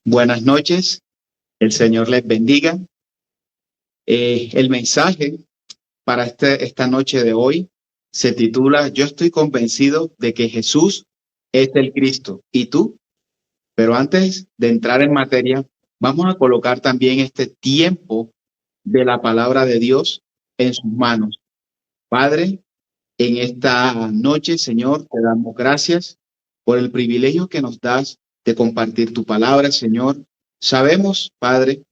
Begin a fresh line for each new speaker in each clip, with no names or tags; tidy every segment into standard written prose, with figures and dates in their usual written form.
Buenas noches, el Señor les bendiga. El mensaje para esta noche de hoy se titula Yo estoy convencido de que Jesús es el Cristo. ¿Y tú? Pero antes de entrar en materia, vamos a colocar también este tiempo de la palabra de Dios en sus manos. Padre, en esta noche, Señor, te damos gracias por el privilegio que nos das de compartir tu palabra, Señor. Sabemos, Padre,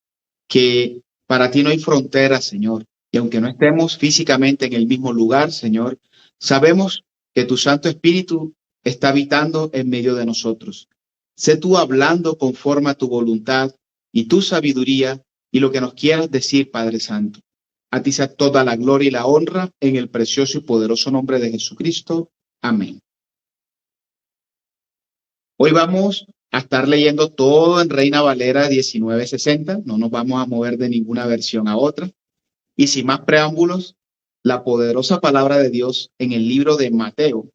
que para ti no hay fronteras, Señor. Y aunque no estemos físicamente en el mismo lugar, Señor, sabemos que tu Santo Espíritu está habitando en medio de nosotros. Sé tú hablando conforme a tu voluntad y tu sabiduría y lo que nos quieras decir, Padre Santo. A ti sea toda la gloria y la honra en el precioso y poderoso nombre de Jesucristo. Amén. Hoy vamos a estar leyendo todo en Reina Valera 1960. No nos vamos a mover de ninguna versión a otra. Y sin más preámbulos, la poderosa palabra de Dios en el libro de Mateo,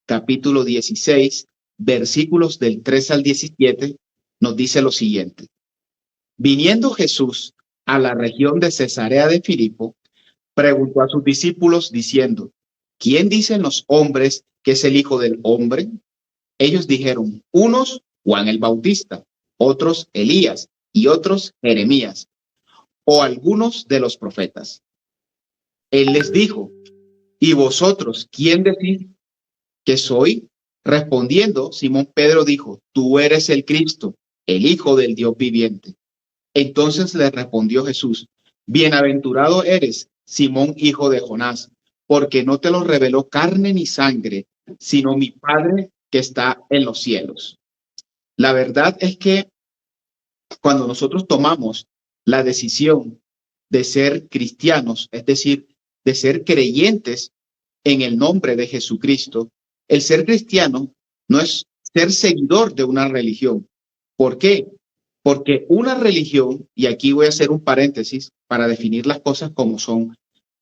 capítulo 16, versículos del 3 al 17, nos dice lo siguiente. Viniendo Jesús a la región de Cesarea de Filipo, preguntó a sus discípulos diciendo, ¿quién dicen los hombres que es el Hijo del Hombre? Ellos dijeron, unos Juan el Bautista, otros Elías y otros Jeremías, o algunos de los profetas. Él les dijo, ¿y vosotros quién decís que soy? Respondiendo, Simón Pedro dijo, tú eres el Cristo, el Hijo del Dios viviente. Entonces le respondió Jesús, bienaventurado eres, Simón, hijo de Jonás, porque no te lo reveló carne ni sangre, sino mi Padre que está en los cielos. La verdad es que cuando nosotros tomamos la decisión de ser cristianos, es decir, de ser creyentes en el nombre de Jesucristo, el ser cristiano no es ser seguidor de una religión. ¿Por qué? Porque una religión, y aquí voy a hacer un paréntesis para definir las cosas como son,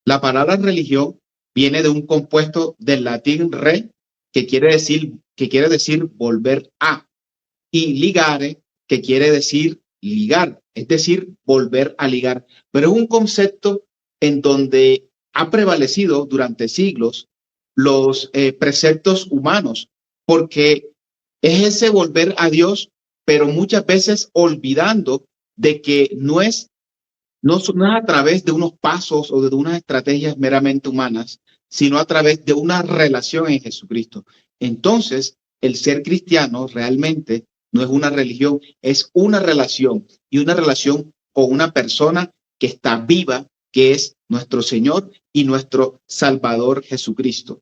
la palabra religión viene de un compuesto del latín re, que quiere decir volver a, y ligare, que quiere decir ligar, es decir, volver a ligar. Pero es un concepto en donde ha prevalecido durante siglos los preceptos humanos, porque es ese volver a Dios, pero muchas veces olvidando de que no es a través de unos pasos o de unas estrategias meramente humanas, sino a través de una relación en Jesucristo. Entonces, el ser cristiano realmente no es una religión, es una relación, y una relación con una persona que está viva, que es nuestro Señor y nuestro Salvador Jesucristo.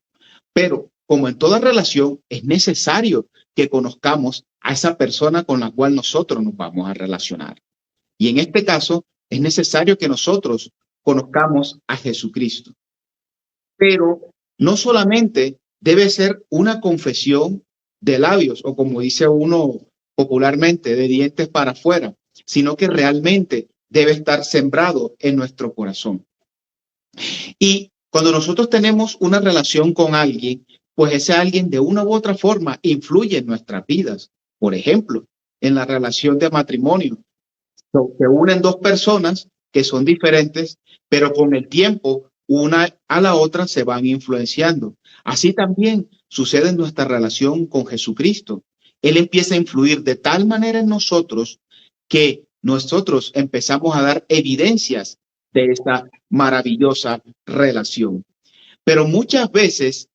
Pero, como en toda relación, es necesario que conozcamos a esa persona con la cual nosotros nos vamos a relacionar. Y en este caso, es necesario que nosotros conozcamos a Jesucristo. Pero no solamente debe ser una confesión de labios, o como dice uno popularmente, de dientes para afuera, sino que realmente debe estar sembrado en nuestro corazón. Y cuando nosotros tenemos una relación con alguien, pues ese alguien de una u otra forma influye en nuestras vidas. Por ejemplo, en la relación de matrimonio, se unen dos personas que son diferentes, pero con el tiempo una a la otra se van influenciando. Así también sucede en nuestra relación con Jesucristo. Él empieza a influir de tal manera en nosotros que nosotros empezamos a dar evidencias de esta maravillosa relación. Pero muchas veces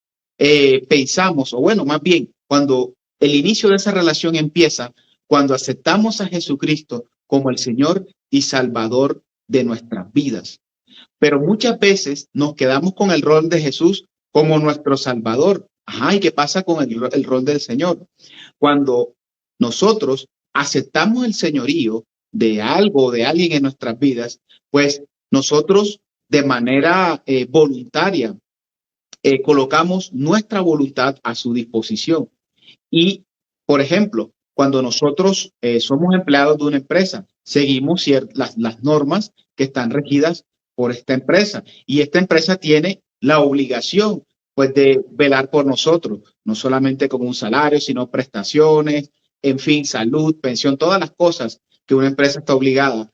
pensamos, o bueno, más bien, cuando el inicio de esa relación empieza, cuando aceptamos a Jesucristo como el Señor y Salvador de nuestras vidas. Pero muchas veces nos quedamos con el rol de Jesús como nuestro Salvador. Ajá, ¿y qué pasa con el rol del Señor? Cuando nosotros aceptamos el señorío de algo o de alguien en nuestras vidas, pues nosotros de manera voluntaria colocamos nuestra voluntad a su disposición. Y, por ejemplo, cuando nosotros somos empleados de una empresa, seguimos las normas que están regidas por esta empresa. Y esta empresa tiene la obligación, pues, de velar por nosotros, no solamente con un salario, sino prestaciones, en fin, salud, pensión, todas las cosas que una empresa está obligada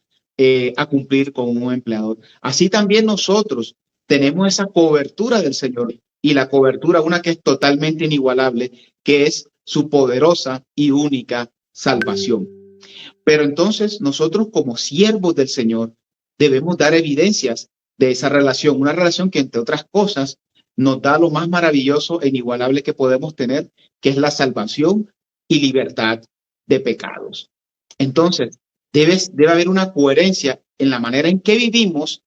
a cumplir con un empleador. Así también nosotros tenemos esa cobertura del Señor y la cobertura, una que es totalmente inigualable, que es su poderosa y única salvación. Pero entonces nosotros como siervos del Señor debemos dar evidencias de esa relación, una relación que entre otras cosas nos da lo más maravilloso e inigualable que podemos tener, que es la salvación y libertad de pecados. Entonces, debe haber una coherencia en la manera en que vivimos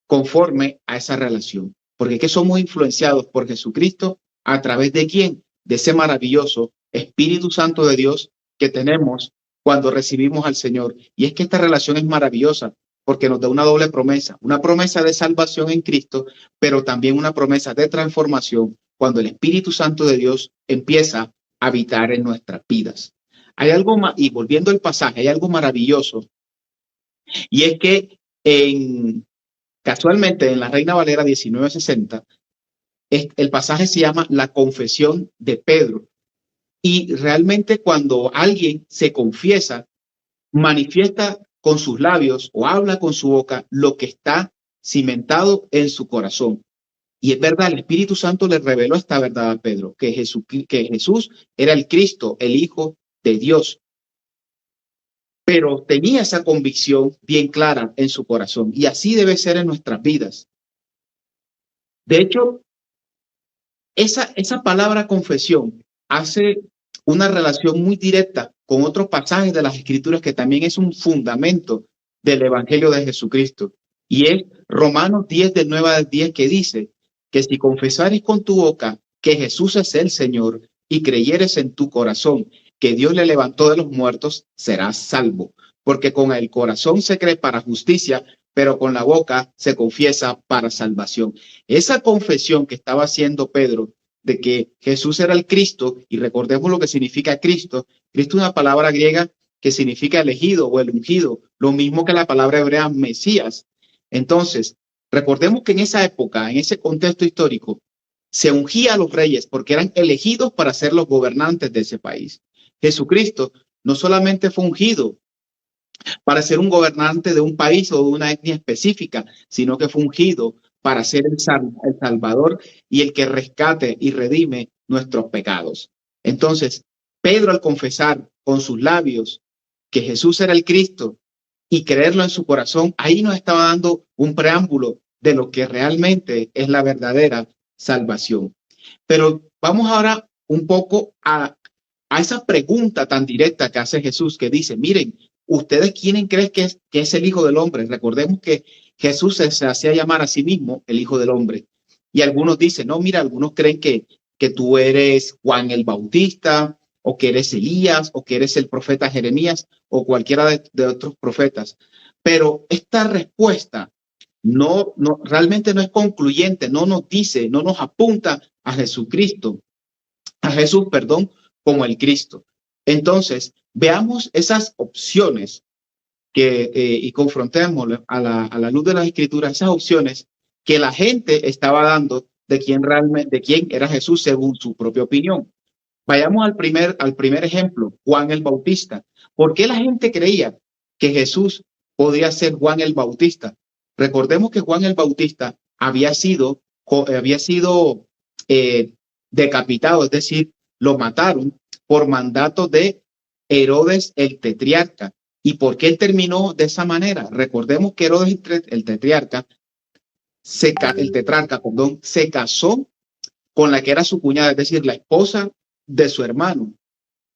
conforme a esa relación, porque que somos influenciados por Jesucristo a través de quién, de ese maravilloso Espíritu Santo de Dios que tenemos cuando recibimos al Señor. Y es que esta relación es maravillosa porque nos da una doble promesa, una promesa de salvación en Cristo, pero también una promesa de transformación cuando el Espíritu Santo de Dios empieza a habitar en nuestras vidas. Hay algo más, y volviendo al pasaje, hay algo maravilloso, y es que casualmente en la Reina Valera 1960, el pasaje se llama La Confesión de Pedro. Y realmente cuando alguien se confiesa, manifiesta con sus labios o habla con su boca lo que está cimentado en su corazón. Y es verdad, el Espíritu Santo le reveló esta verdad a Pedro, que Jesús era el Cristo, el Hijo de Dios. Pero tenía esa convicción bien clara en su corazón. Y así debe ser en nuestras vidas. De hecho, esa palabra confesión hace una relación muy directa con otros pasajes de las Escrituras que también es un fundamento del Evangelio de Jesucristo. Y es Romanos 10, del 9 al 10, que dice que si confesares con tu boca que Jesús es el Señor y creyeres en tu corazón que Dios le levantó de los muertos, serás salvo. Porque con el corazón se cree para justicia, pero con la boca se confiesa para salvación. Esa confesión que estaba haciendo Pedro de que Jesús era el Cristo, y recordemos lo que significa Cristo. Cristo es una palabra griega que significa elegido o el ungido, lo mismo que la palabra hebrea Mesías. Entonces, recordemos que en esa época, en ese contexto histórico, se ungía a los reyes porque eran elegidos para ser los gobernantes de ese país. Jesucristo no solamente fue ungido para ser un gobernante de un país o de una etnia específica, sino que fue ungido para ser el Salvador y el que rescate y redime nuestros pecados. Entonces, Pedro, al confesar con sus labios que Jesús era el Cristo y creerlo en su corazón, ahí nos estaba dando un preámbulo de lo que realmente es la verdadera salvación. Pero vamos ahora un poco a esa pregunta tan directa que hace Jesús, que dice, miren, ¿ustedes quién creen que es el Hijo del Hombre? Recordemos que Jesús se hacía llamar a sí mismo el Hijo del Hombre. Y algunos dicen, no, mira, algunos creen que tú eres Juan el Bautista, o que eres Elías, o que eres el profeta Jeremías, o cualquiera de otros profetas. Pero esta respuesta realmente no es concluyente, no nos dice, no nos apunta a Jesús, como el Cristo. Entonces, veamos esas opciones y confrontemos a la luz de las Escrituras, esas opciones que la gente estaba dando de quién era Jesús según su propia opinión. Vayamos al primer ejemplo, Juan el Bautista. ¿Por qué la gente creía que Jesús podía ser Juan el Bautista? Recordemos que Juan el Bautista había sido decapitado, es decir, lo mataron por mandato de Herodes el tetrarca. ¿Y por qué él terminó de esa manera? Recordemos que Herodes el tetrarca se casó con la que era su cuñada, es decir, la esposa de su hermano.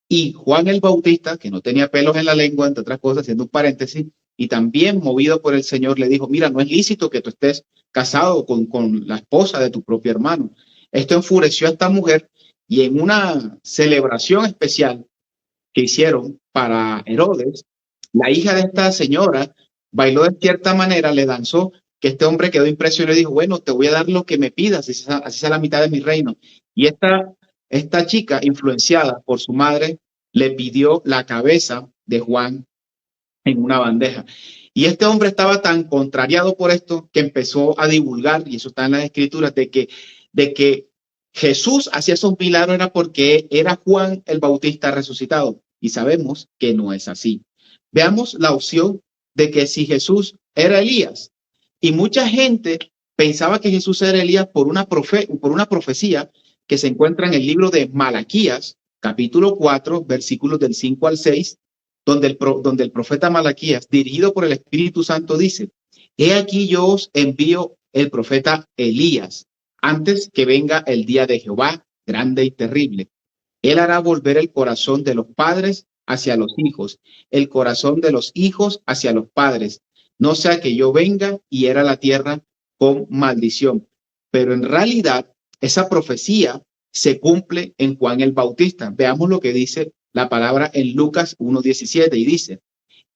Y Juan el Bautista, que no tenía pelos en la lengua, entre otras cosas, haciendo un paréntesis, y también movido por el Señor, le dijo, mira, no es lícito que tú estés casado con la esposa de tu propio hermano. Esto enfureció a esta mujer y en una celebración especial que hicieron para Herodes, la hija de esta señora bailó de cierta manera, le danzó, que este hombre quedó impresionado y dijo, bueno, te voy a dar lo que me pidas, así sea la mitad de mi reino. Y esta chica, influenciada por su madre, le pidió la cabeza de Juan en una bandeja. Y este hombre estaba tan contrariado por esto que empezó a divulgar, y eso está en las Escrituras, de que Jesús hacía esos milagros era porque era Juan el Bautista resucitado. Y sabemos que no es así. Veamos la opción de que si Jesús era Elías. Y mucha gente pensaba que Jesús era Elías por una profecía que se encuentra en el libro de Malaquías, capítulo 4, versículos del 5 al 6, donde el profeta Malaquías, dirigido por el Espíritu Santo, dice: he aquí yo os envío el profeta Elías, antes que venga el día de Jehová, grande y terrible. Él hará volver el corazón de los padres hacia los hijos, el corazón de los hijos hacia los padres, no sea que yo venga y hiera la tierra con maldición. Pero en realidad, esa profecía se cumple en Juan el Bautista. Veamos lo que dice la palabra en Lucas 1:17, y dice: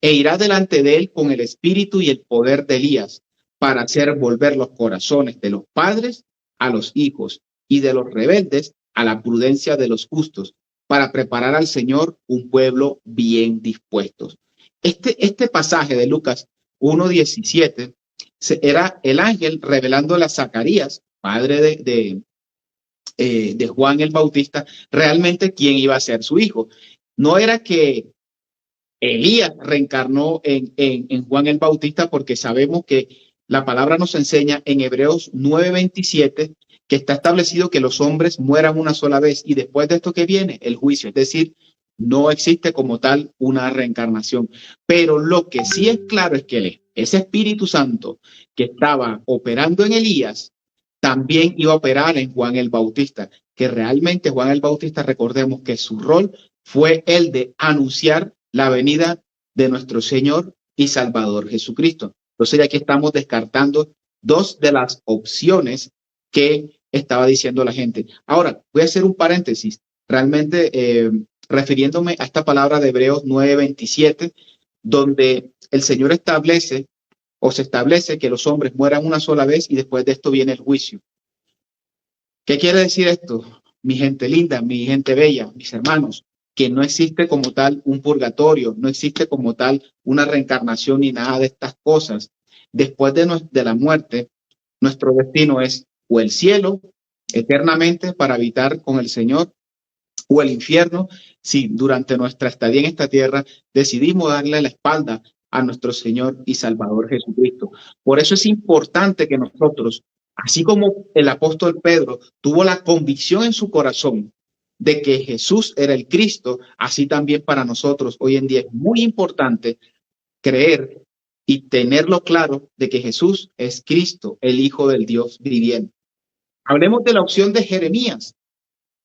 e irá delante de él con el espíritu y el poder de Elías, para hacer volver los corazones de los padres a los hijos, y de los rebeldes a la prudencia de los justos, para preparar al Señor un pueblo bien dispuestos. Este pasaje de Lucas 1:17 era el ángel revelándole a Zacarías, padre de Juan el Bautista, realmente quién iba a ser su hijo. No era que Elías reencarnó en Juan el Bautista, porque sabemos que la palabra nos enseña en Hebreos 9:27 que está establecido que los hombres mueran una sola vez y después de esto que viene el juicio. Es decir, no existe como tal una reencarnación. Pero lo que sí es claro es que ese Espíritu Santo que estaba operando en Elías también iba a operar en Juan el Bautista, que realmente Juan el Bautista, recordemos que su rol fue el de anunciar la venida de nuestro Señor y Salvador Jesucristo. Entonces aquí estamos descartando dos de las opciones que estaba diciendo la gente. Ahora, voy a hacer un paréntesis, realmente refiriéndome a esta palabra de Hebreos 9:27, donde el Señor establece o se establece que los hombres mueran una sola vez y después de esto viene el juicio. ¿Qué quiere decir esto? Mi gente linda, mi gente bella, mis hermanos, que no existe como tal un purgatorio, no existe como tal una reencarnación ni nada de estas cosas. Después de la muerte, nuestro destino es o el cielo eternamente para habitar con el Señor, o el infierno si durante nuestra estadía en esta tierra decidimos darle la espalda a nuestro Señor y Salvador Jesucristo. Por eso es importante que nosotros, así como el apóstol Pedro tuvo la convicción en su corazón de que Jesús era el Cristo, así también para nosotros hoy en día es muy importante creer y tenerlo claro de que Jesús es Cristo, el Hijo del Dios viviente. Hablemos de la opción de Jeremías.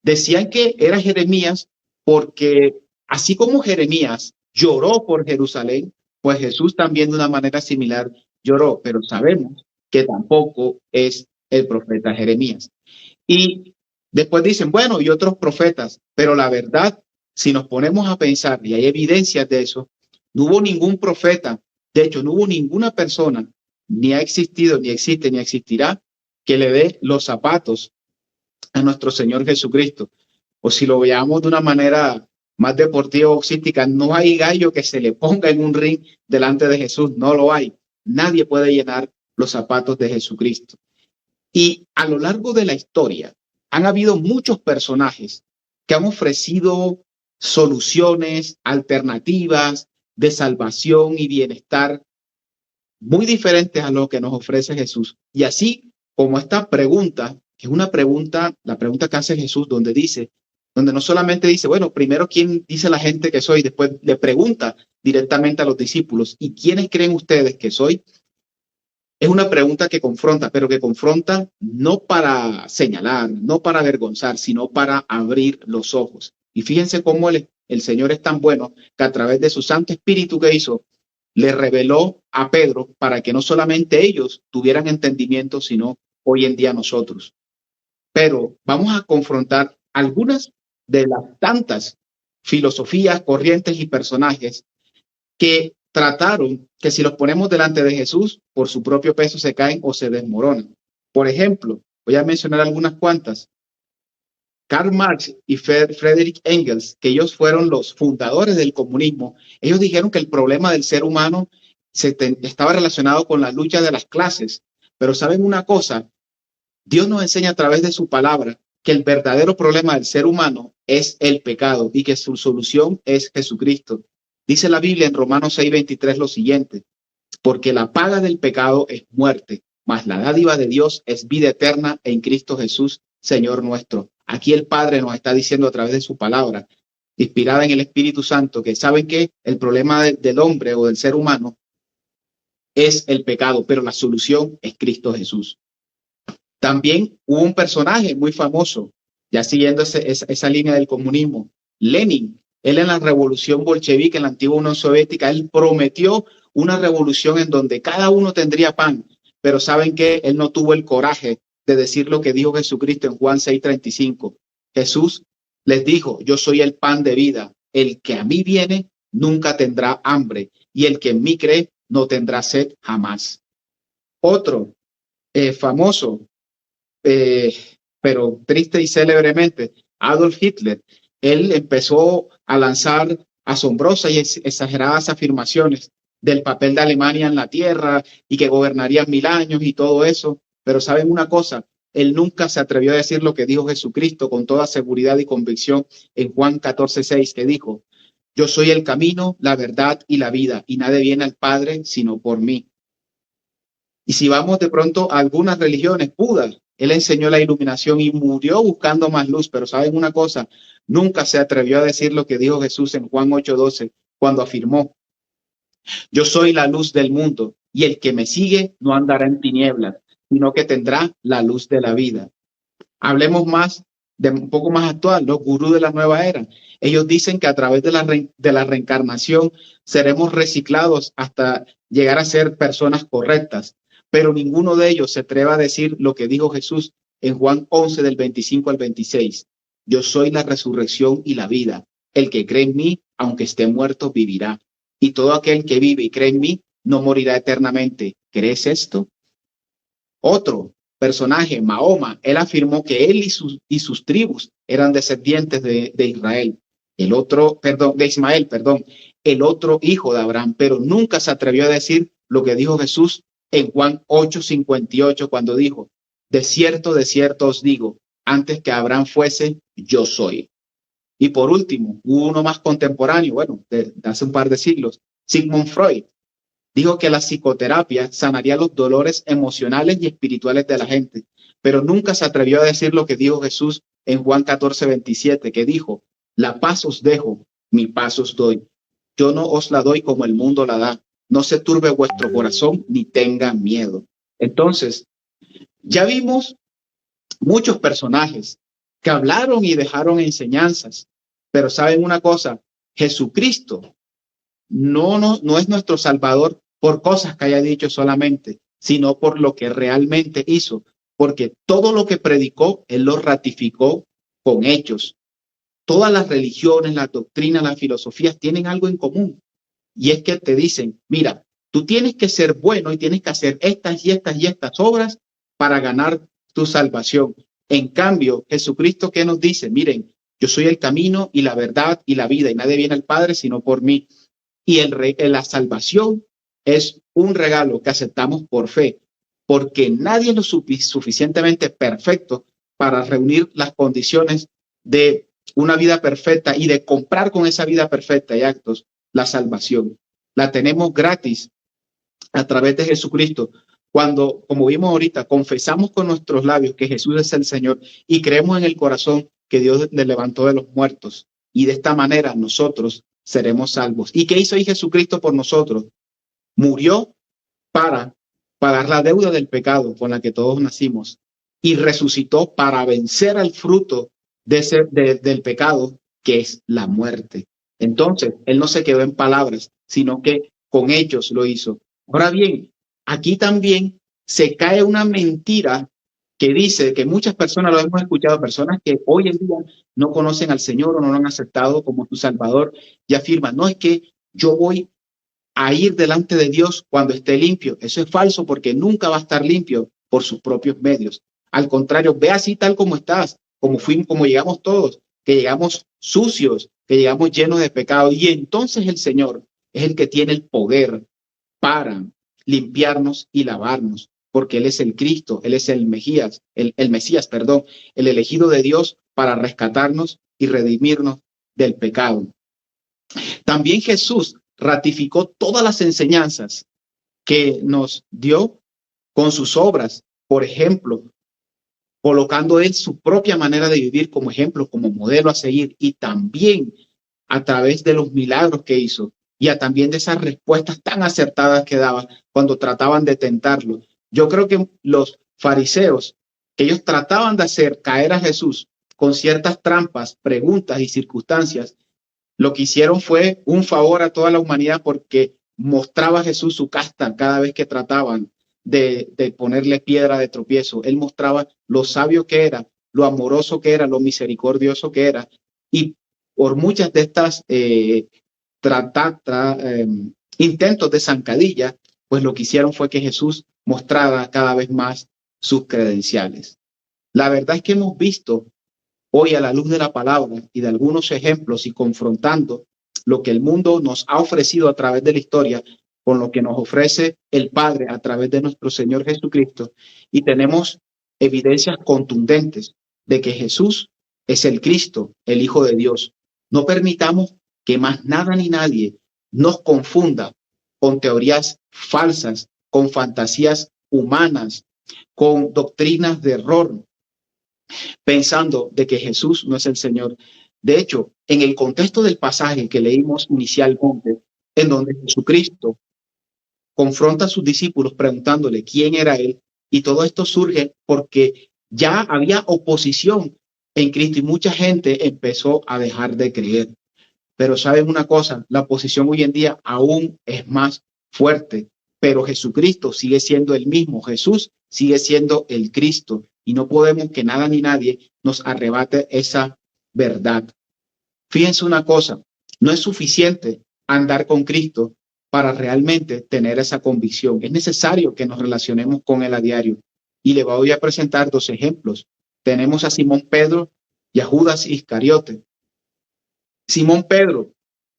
Decían que era Jeremías porque así como Jeremías lloró por Jerusalén, pues Jesús también de una manera similar lloró, pero sabemos que tampoco es el profeta Jeremías. Y después dicen, bueno, y otros profetas, pero la verdad, si nos ponemos a pensar, y hay evidencias de eso, no hubo ningún profeta, de hecho, no hubo ninguna persona, ni ha existido, ni existe, ni existirá, que le dé los zapatos a nuestro Señor Jesucristo. O si lo veamos de una manera más deportiva o boxística, no hay gallo que se le ponga en un ring delante de Jesús, no lo hay. Nadie puede llenar los zapatos de Jesucristo. Y a lo largo de la historia han habido muchos personajes que han ofrecido soluciones, alternativas de salvación y bienestar muy diferentes a lo que nos ofrece Jesús. Y así como esta pregunta, que es una pregunta, la pregunta que hace Jesús, donde no solamente dice, bueno, primero quién dice la gente que soy, después le pregunta directamente a los discípulos, ¿y quiénes creen ustedes que soy? Es una pregunta que confronta, pero que confronta no para señalar, no para avergonzar, sino para abrir los ojos. Y fíjense cómo el Señor es tan bueno que a través de su Santo Espíritu que hizo, le reveló a Pedro para que no solamente ellos tuvieran entendimiento, sino hoy en día nosotros. Pero vamos a confrontar algunas de las tantas filosofías, corrientes y personajes que trataron que si los ponemos delante de Jesús, por su propio peso se caen o se desmoronan. Por ejemplo, voy a mencionar algunas cuantas. Karl Marx y Friedrich Engels, que ellos fueron los fundadores del comunismo, ellos dijeron que el problema del ser humano estaba relacionado con la lucha de las clases. Pero ¿saben una cosa? Dios nos enseña a través de su palabra que el verdadero problema del ser humano es el pecado y que su solución es Jesucristo. Dice la Biblia en Romanos 6:23 lo siguiente: porque la paga del pecado es muerte, mas la dádiva de Dios es vida eterna en Cristo Jesús, Señor nuestro. Aquí el Padre nos está diciendo a través de su palabra, inspirada en el Espíritu Santo, que saben que el problema del hombre o del ser humano es el pecado, pero la solución es Cristo Jesús. También hubo un personaje muy famoso, ya siguiendo esa línea del comunismo, Lenin. Él en la revolución bolchevique, en la antigua Unión Soviética, él prometió una revolución en donde cada uno tendría pan, pero saben que él no tuvo el coraje de decir lo que dijo Jesucristo en Juan 6:35. Jesús les dijo: yo soy el pan de vida, el que a mí viene nunca tendrá hambre, y el que en mí cree no tendrá sed jamás. Otro famoso, pero triste y célebremente, Adolf Hitler. Él empezó a lanzar asombrosas y exageradas afirmaciones del papel de Alemania en la tierra y que gobernaría 1000 años y todo eso. Pero saben una cosa, él nunca se atrevió a decir lo que dijo Jesucristo con toda seguridad y convicción en Juan 14:6, que dijo: yo soy el camino, la verdad y la vida, y nadie viene al Padre sino por mí. Y si vamos de pronto a algunas religiones, Buda, él enseñó la iluminación y murió buscando más luz, pero ¿saben una cosa? Nunca se atrevió a decir lo que dijo Jesús en Juan 8:12, cuando afirmó: yo soy la luz del mundo, y el que me sigue no andará en tinieblas, sino que tendrá la luz de la vida. Hablemos más de un poco más actual, los gurús de la nueva era. Ellos dicen que a través de la reencarnación seremos reciclados hasta llegar a ser personas correctas, pero ninguno de ellos se atreve a decir lo que dijo Jesús en Juan 11 del 25 al 26. Yo soy la resurrección y la vida. El que cree en mí, aunque esté muerto, vivirá. Y todo aquel que vive y cree en mí no morirá eternamente. ¿Crees esto? Otro personaje, Mahoma, él afirmó que él y sus tribus eran descendientes de Israel. El otro, perdón, de Ismael, perdón, el otro hijo de Abraham, pero nunca se atrevió a decir lo que dijo Jesús en Juan 8:58, cuando dijo: de cierto os digo, antes que Abraham fuese, yo soy. Y por último, hubo uno más contemporáneo, bueno, de hace un par de siglos, Sigmund Freud. Dijo que la psicoterapia sanaría los dolores emocionales y espirituales de la gente, pero nunca se atrevió a decir lo que dijo Jesús en Juan 14:27, que dijo: la paz os dejo, mi paz os doy. Yo no os la doy como el mundo la da. No se turbe vuestro corazón ni tenga miedo. Entonces, ya vimos muchos personajes que hablaron y dejaron enseñanzas, pero saben una cosa: Jesucristo no es nuestro Salvador por cosas que haya dicho solamente, sino por lo que realmente hizo, porque todo lo que predicó, él lo ratificó con hechos. Todas las religiones, las doctrinas, las filosofías tienen algo en común, y es que te dicen: mira, tú tienes que ser bueno y tienes que hacer estas y estas y estas obras para ganar tu salvación. En cambio, Jesucristo, ¿qué nos dice? Miren, yo soy el camino y la verdad y la vida, y nadie viene al Padre sino por mí. Y la salvación es un regalo que aceptamos por fe, porque nadie es lo suficientemente perfecto para reunir las condiciones de una vida perfecta y de comprar con esa vida perfecta y actos la salvación. La tenemos gratis a través de Jesucristo. Cuando, como vimos ahorita, confesamos con nuestros labios que Jesús es el Señor y creemos en el corazón que Dios le levantó de los muertos. Y de esta manera nosotros seremos salvos. ¿Y qué hizo ahí Jesucristo por nosotros? Murió para pagar la deuda del pecado con la que todos nacimos y resucitó para vencer al fruto del pecado, que es la muerte. Entonces, él no se quedó en palabras, sino que con hechos lo hizo. Ahora bien, aquí también se cae una mentira que dice que muchas personas lo hemos escuchado, personas que hoy en día no conocen al Señor o no lo han aceptado como su Salvador, y afirman: no, es que yo voy a ir delante de Dios cuando esté limpio. Eso es falso, porque nunca va a estar limpio por sus propios medios. Al contrario, ve así tal como estás, como llegamos todos, que llegamos sucios, que llegamos llenos de pecado, y entonces el Señor es el que tiene el poder para limpiarnos y lavarnos. porque Él es el Cristo, Él es el Mesías, el Mesías, perdón, el elegido de Dios para rescatarnos y redimirnos del pecado. También Jesús ratificó todas las enseñanzas que nos dio con sus obras, por ejemplo, colocando Él su propia manera de vivir como ejemplo, como modelo a seguir, y también a través de los milagros que hizo y a también de esas respuestas tan acertadas que daba cuando trataban de tentarlo. Yo creo que los fariseos, ellos trataban de hacer caer a Jesús con ciertas trampas, preguntas y circunstancias, lo que hicieron fue un favor a toda la humanidad porque mostraba a Jesús su casta cada vez que trataban de ponerle piedra de tropiezo. Él mostraba lo sabio que era, lo amoroso que era, lo misericordioso que era. Y por muchas de estas intentos de zancadilla, pues lo que hicieron fue que Jesús mostrara cada vez más sus credenciales. La verdad es que hemos visto hoy, a la luz de la palabra y de algunos ejemplos y confrontando lo que el mundo nos ha ofrecido a través de la historia con lo que nos ofrece el Padre a través de nuestro Señor Jesucristo, y tenemos evidencias contundentes de que Jesús es el Cristo, el Hijo de Dios. No permitamos que más nada ni nadie nos confunda con teorías falsas, con fantasías humanas, con doctrinas de error, pensando de que Jesús no es el Señor. De hecho, en el contexto del pasaje que leímos inicialmente, en donde Jesucristo confronta a sus discípulos preguntándole quién era Él, y todo esto surge porque ya había oposición en Cristo y mucha gente empezó a dejar de creer. Pero saben una cosa, la oposición hoy en día aún es más fuerte, pero Jesucristo sigue siendo el mismo, Jesús sigue siendo el Cristo, y no podemos que nada ni nadie nos arrebate esa verdad. Fíjense una cosa, no es suficiente andar con Cristo para realmente tener esa convicción. Es necesario que nos relacionemos con Él a diario. Y le voy a presentar dos ejemplos. Tenemos a Simón Pedro y a Judas Iscariote. Simón Pedro,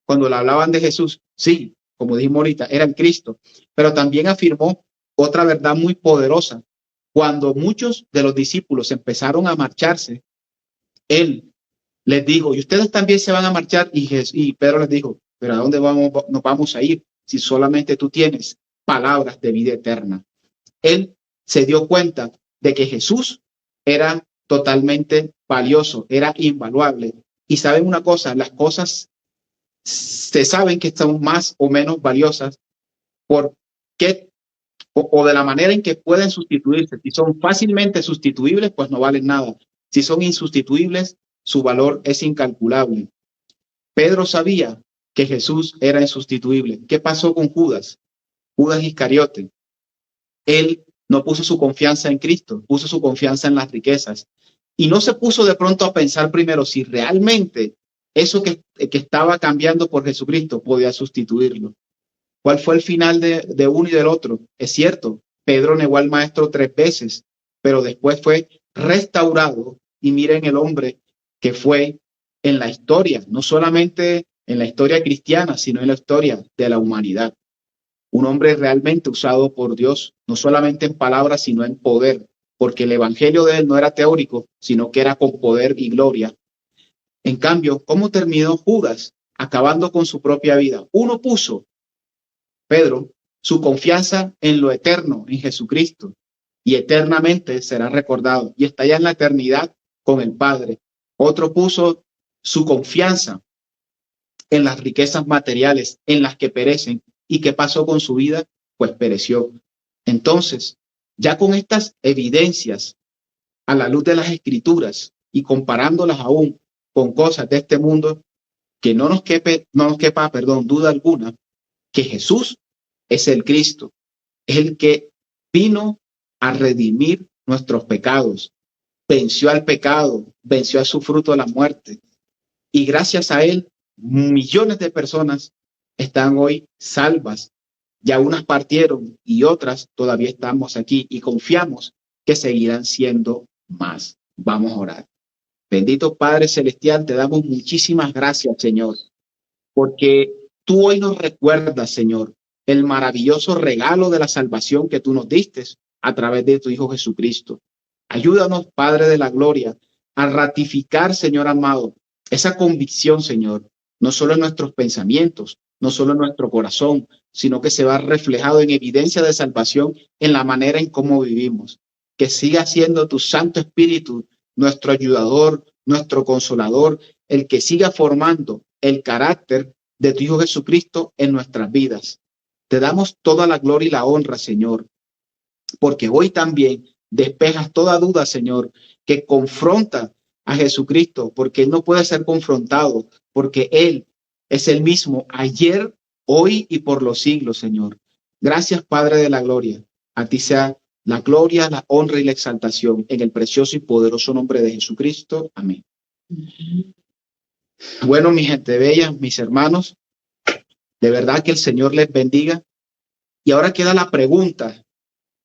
cuando le hablaban de Jesús, sí, como dijimos ahorita, era el Cristo, pero también afirmó otra verdad muy poderosa. Cuando muchos de los discípulos empezaron a marcharse, él les dijo, y ustedes también se van a marchar, y Pedro les dijo, pero ¿a dónde nos vamos a ir si solamente tú tienes palabras de vida eterna? Él se dio cuenta de que Jesús era totalmente valioso, era invaluable. Y saben una cosa, las cosas se saben que son más o menos valiosas por qué o de la manera en que pueden sustituirse. Si son fácilmente sustituibles, pues no valen nada. Si son insustituibles, su valor es incalculable. Pedro sabía que Jesús era insustituible. ¿Qué pasó con Judas? Judas Iscariote. Él no puso su confianza en Cristo, puso su confianza en las riquezas. Y no se puso de pronto a pensar primero si realmente eso que estaba cambiando por Jesucristo podía sustituirlo. ¿Cuál fue el final de uno y del otro? Es cierto, Pedro negó al maestro 3 veces, pero después fue restaurado. Y miren el hombre que fue en la historia, no solamente en la historia cristiana, sino en la historia de la humanidad. Un hombre realmente usado por Dios, no solamente en palabras, sino en poder, porque el evangelio de él no era teórico, sino que era con poder y gloria. En cambio, ¿cómo terminó Judas? Acabando con su propia vida. Uno puso, Pedro, su confianza en lo eterno, en Jesucristo, y eternamente será recordado, y está ya en la eternidad con el Padre. Otro puso su confianza en las riquezas materiales, en las que perecen. ¿Y qué pasó con su vida? Pues pereció. Entonces, ya con estas evidencias, a la luz de las Escrituras y comparándolas aún con cosas de este mundo, que no nos quepa, duda alguna, que Jesús es el Cristo, es el que vino a redimir nuestros pecados, venció al pecado, venció a su fruto la muerte, y gracias a él millones de personas están hoy salvas. Ya unas partieron y otras todavía estamos aquí y confiamos que seguirán siendo más. Vamos a orar. Bendito Padre Celestial, te damos muchísimas gracias, Señor, porque tú hoy nos recuerdas, Señor, el maravilloso regalo de la salvación que tú nos diste a través de tu Hijo Jesucristo. Ayúdanos, Padre de la Gloria, a ratificar, Señor amado, esa convicción, Señor, no solo en nuestros pensamientos, no solo en nuestro corazón, sino que se va reflejado en evidencia de salvación en la manera en cómo vivimos. Que siga siendo tu Santo Espíritu nuestro ayudador, nuestro consolador, el que siga formando el carácter de tu Hijo Jesucristo en nuestras vidas. Te damos toda la gloria y la honra, Señor, porque hoy también despejas toda duda, Señor, que confronta a Jesucristo, porque Él no puede ser confrontado, porque Él es el mismo ayer, hoy y por los siglos, Señor. Gracias, Padre de la gloria. A ti sea la gloria, la honra y la exaltación en el precioso y poderoso nombre de Jesucristo. Amén. Bueno, mi gente bella, mis hermanos, de verdad que el Señor les bendiga. Y ahora queda la pregunta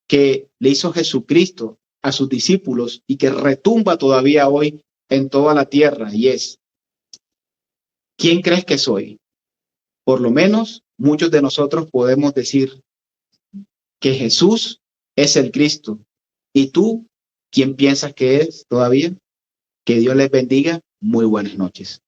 que le hizo Jesucristo a sus discípulos y que retumba todavía hoy en toda la tierra, y es: ¿quién crees que soy? Por lo menos muchos de nosotros podemos decir que Jesús es el Cristo. ¿Y tú quién piensas que es todavía? Que Dios les bendiga. Muy buenas noches.